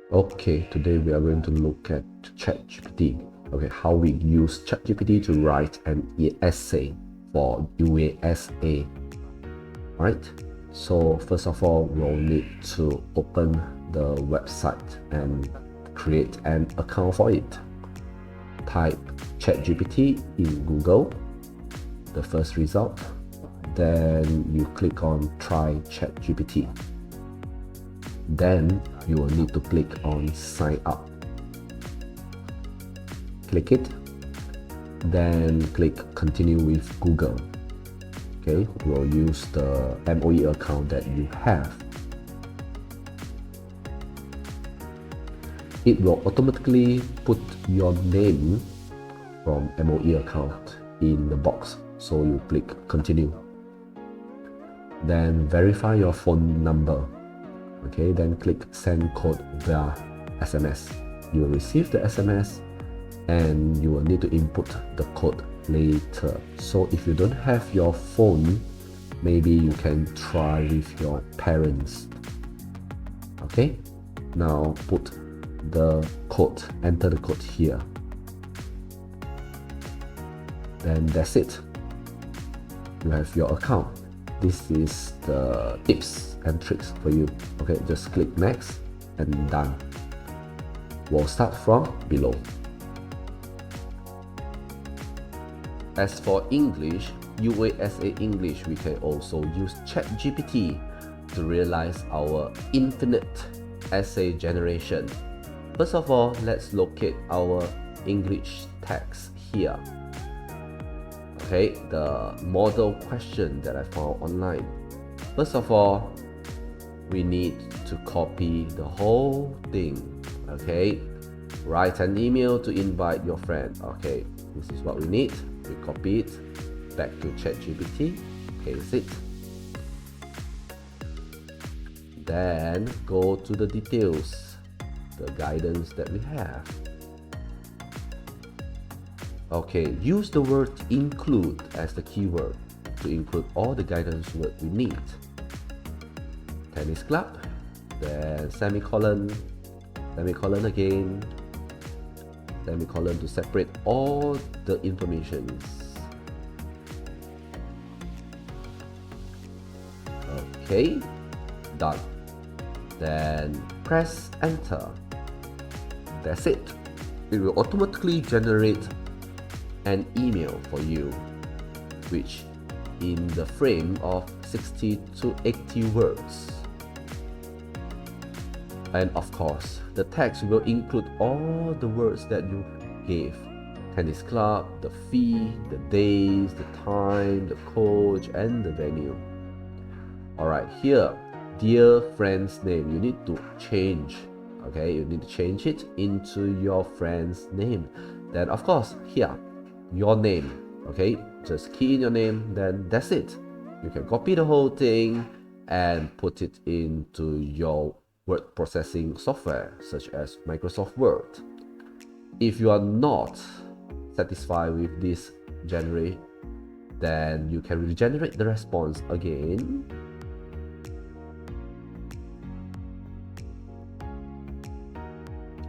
Okay, today we are going to look at ChatGPT. Okay, how we use ChatGPT to write an essay for UASA. Alright, so first of all, we'll need to open the website and create an account for it. Type ChatGPT in Google, the first result. Then you click on Try ChatGPT. Then you will need to click on Sign Up. Click it, then click Continue with Google. Okay, we'll use the MOE account that you have. It will automatically put your name from MOE account in the box, so you click Continue. Then verify your phone number. Okay, then click Send Code via SMS. You will receive the SMS and you will need to input the code later. So if you don't have your phone, maybe you can try with your parents. Okay, now put the code, enter the code here. Then that's it. You have your account. This is the tips and tricks for you. Okay, just click next and done. We'll start from below. As for English, UASA English, we can also use ChatGPT to realize our infinite essay generation. First of all, let's locate our English text here. Okay, the model question that I found online. First of all, we need to copy the whole thing. Okay, write an email to invite your friend. Okay, this is what we need. We copy it back to ChatGPT, paste it. Then go to the details, the guidance that we have. Okay, use the word include as the keyword to include all the guidance word we need. Tennis club, then semicolon, semicolon again, semicolon to separate all the information. Okay, done. Then press enter. That's it. It will automatically generate an email for you, which in the frame of 60 to 80 words. And of course, the text will include all the words that you gave. Tennis club, the fee, the days, the time, the coach, and the venue. Alright, here, dear friend's name, you need to change. Okay, you need to change it into your friend's name. Then of course, here, your name. Okay, just key in your name, then that's it. You can copy the whole thing and put it into your word processing software such as Microsoft Word. If you are not satisfied with this generate, then you can regenerate the response again.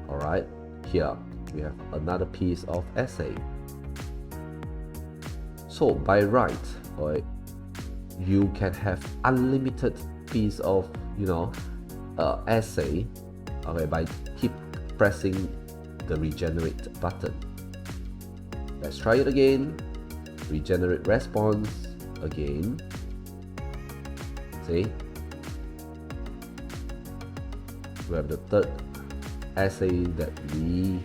Alright, here we have another piece of essay. So by right, you can have unlimited piece of essay, okay, by keep pressing the regenerate button. Let's try it again. Regenerate response again. See, we have the third essay that we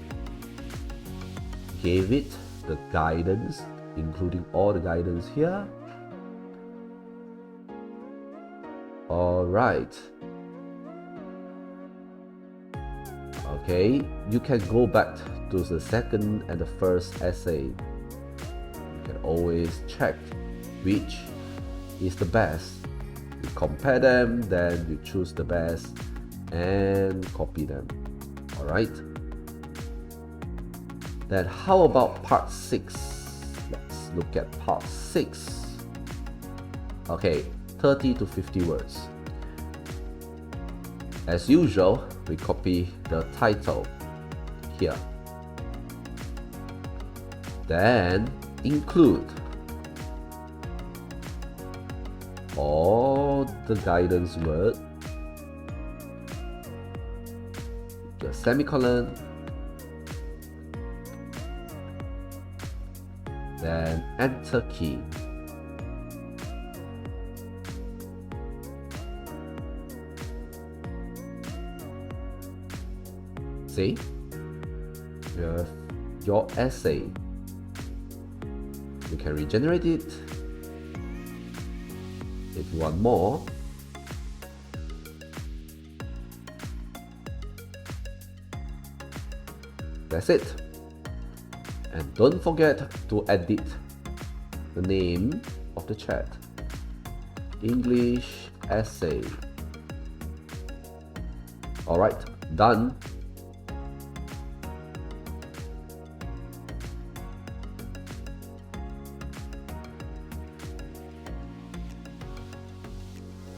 gave it the guidance, including all the guidance here. All right. Okay, you can go back to the second and the first essay. You can always check which is the best. You compare them, then you choose the best and copy them. All right. Then how about part 6? Let's look at part 6. Okay, 30 to 50 words. As usual, we copy the title here. Then include all the guidance word, the semicolon, then enter key. See, you have your essay. You can regenerate it. If you want more, that's it. And don't forget to edit the name of the chat. English essay. Alright, done.